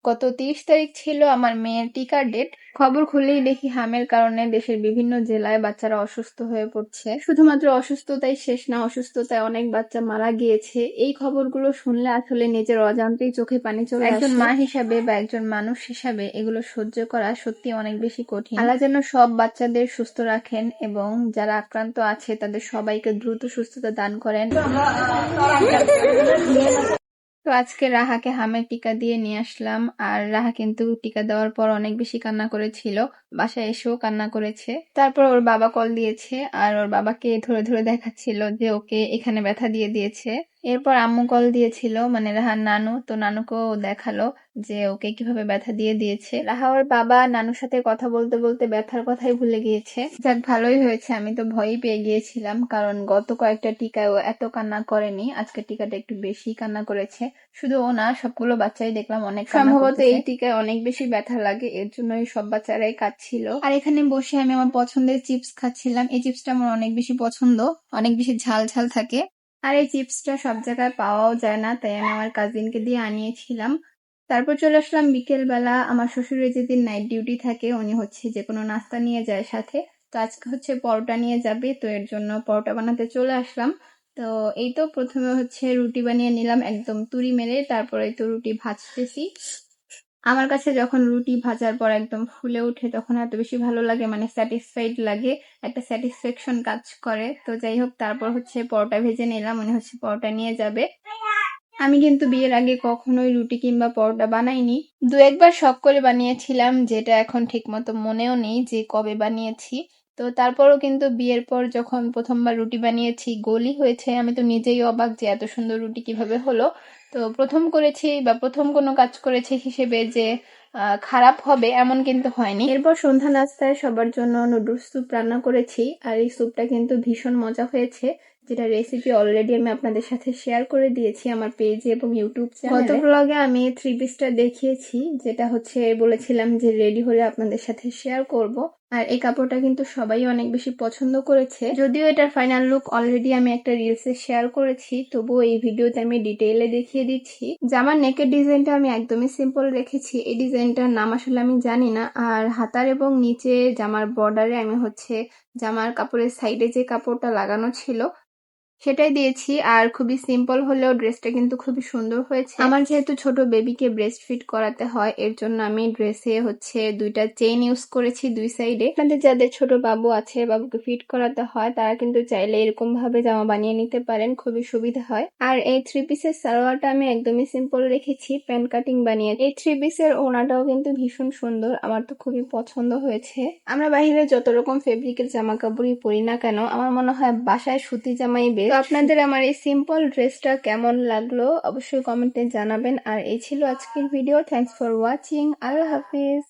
গত ৩০ তারিখ ছিল আমার মেয়ের টিকার ডেট। খবর খুললেই দেখি হামের কারণে দেশের বিভিন্ন জেলায় বাচ্চারা অসুস্থ হয়ে পড়ছে। শুধুমাত্র অসুস্থতাই শেষ না, অসুস্থতায় অনেক বাচ্চা মারা গিয়েছে। এই খবরগুলো শুনলে আসলে নিজের অজান্তেই চোখে পানি চলে আসে। একজন মা হিসাবে বা একজন মানুষ হিসাবে এগুলো সহ্য করা সত্যি অনেক বেশি কঠিন। আল্লাহ যেন সব বাচ্চাদের সুস্থ রাখেন এবং যারা আক্রান্ত আছে তাদের সবাইকে দ্রুত সুস্থতা দান করেন। তো আজকে রাহাকে হামের টিকা দিয়ে নিয়ে আসলাম, আর রাহা কিন্তু টিকা দেওয়ার পর অনেক বেশি কান্না করেছিল। বাসায় এসেও কান্না করেছে। তারপর ওর বাবা কল দিয়েছে, আর ওর বাবাকে ধরে ধরে দেখাচ্ছিল যে ওকে এখানে ব্যথা দিয়ে দিয়েছে। এরপর আম্মু কল দিয়েছিল, মানে রাহার নানু, তো নানুকেও দেখালো যে ওকে কিভাবে ব্যথা দিয়ে দিয়েছে। রাহা ওর বাবা নানুর সাথে কথা বলতে বলতে ব্যথার কথাই ভুলে গিয়েছে। যাক, ভালোই হয়েছে, আমি তো ভয়ই পেয়ে গিয়েছিলাম, কারণ গত কয়েকটা টিকায় ও এত কান্না করেনি। আজকের টিকাটা একটু বেশি কান্না করেছে। শুধু ও না, সবগুলো বাচ্চাই দেখলাম অনেক সম্ভবত এই টিকায় অনেক বেশি ব্যথা লাগে, এর জন্যই সব বাচ্চারাই কাঁদছিল। আর এখানে বসে আমি আমার পছন্দের চিপস খাচ্ছিলাম। এই চিপসটা আমার অনেক বেশি পছন্দ, অনেক বেশি ঝাল ঝাল থাকে। আর এই চিপসটা সব জায়গায় পাওয়াও যায় না, তাই আমি আমার কাজিনকে দিয়ে আনিয়েছিলাম। তারপর চলে আসলাম বিকেল বেলা। আমার শ্বশুরের যেদিন নাইট ডিউটি থাকে উনি হচ্ছে যে কোনো নাস্তা নিয়ে যায় সাথে। তো আজকে হচ্ছে পরোটা নিয়ে যাবে, তো এর জন্য পরোটা বানাতে চলে আসলাম। তো এই তো প্রথমে হচ্ছে রুটি বানিয়ে নিলাম একদম তুড়ি মেরে, তারপরে তো রুটি ভাজতেছি। আমার কাছে যখন রুটি ভাজার পর একদম ফুলে ওঠে তখন এত বেশি ভালো লাগে, মানে স্যাটিসফাইড লাগে, একটা স্যাটিসফ্যাকশন কাজ করে। তো যাই হোক, তারপর হচ্ছে পরোটা ভেজে নিলাম, উনি হচ্ছে পরোটা নিয়ে যাবে। আমি কিন্তু বিয়ের আগে কখনোই রুটি কিংবা পরোটা বানাইনি। দু একবার শখ করে বানিয়েছিলাম, যেটা এখন ঠিক মতো মনেও নেই যে কবে বানিয়েছি। তো তারপরও কিন্তু বিয়ের পর যখন প্রথমবার রুটি বানিয়েছি গোলই হয়েছে। আমি তো নিজেই অবাক যে এত সুন্দর রুটি কিভাবে হলো। তো প্রথম করেছি বা প্রথম কোনো কাজ করেছি হিসেবে যে খারাপ হবে এমন কিন্তু হয়নি। এরপর সন্ধ্যা নাস্তায় সবার জন্য নুডলস স্যুপ রান্না করেছি, আর এই স্যুপটা কিন্তু ভীষণ মজা হয়েছে, যেটা রেসিপি অলরেডি আমি আপনাদের সাথে শেয়ার করে দিয়েছি আমার পেজে এবং ইউটিউব চ্যানেলে। গত ব্লগে আমি 3 পিসটা দেখিয়েছি, যেটা হচ্ছে বলেছিলাম যে রেডি হলে আপনাদের সাথে শেয়ার করব। আর এই কাপড়টা কিন্তু সবাই অনেক বেশি পছন্দ করেছে। যদিও এটার ফাইনাল লুক অলরেডি আমি একটা রিলসে শেয়ার করেছি, তবুও এই ভিডিওতে আমি ডিটেইলে দেখিয়ে দিচ্ছি। জামার নেকের ডিজাইনটা আমি একদমই সিম্পল রেখেছি, এই ডিজাইনটার নাম আসলে আমি জানি না। আর হাতার এবং নিচে জামার বর্ডারে আমি হচ্ছে জামার কাপড়ের সাইডে যে কাপড়টা লাগানো ছিল সেটাই দিয়েছি। আর খুবই সিম্পল হলেও ড্রেসটা কিন্তু খুবই সুন্দর হয়েছে। আমার যেহেতু ছোট বেবিকে ব্রেস্ট ফিট করাতে হয়, এর জন্য আমি ড্রেসে হচ্ছে 2টা চেইন ইউজ করেছি 2 সাইডে। আপনাদের যাদের ছোট বাবু আছে, বাবুকে ফিট করাতে হয়, তারা কিন্তু চাইলে এরকম ভাবে জামা বানিয়ে নিতে পারেন, খুবই সুবিধা হয়। আর এই 3 পিসের সালোয়ারটা আমি একদমই সিম্পল রেখেছি, প্যান্ট কাটিং বানিয়ে। এই 3 পিসের ওড়নাটাও কিন্তু ভীষণ সুন্দর, আমার তো খুবই পছন্দ হয়েছে। আমরা বাইরে যত রকম ফেব্রিকের জামা কাপড়ই পরি না কেন, আমার মনে হয় বাসায় সুতি জামাই বেস্ট। তো আপনাদের আমার এই সিম্পল ড্রেসটা কেমন লাগলো অবশ্যই কমেন্টে জানাবেন। আর এই ছিল আজকের video. Thanks for watching. Allah Hafiz.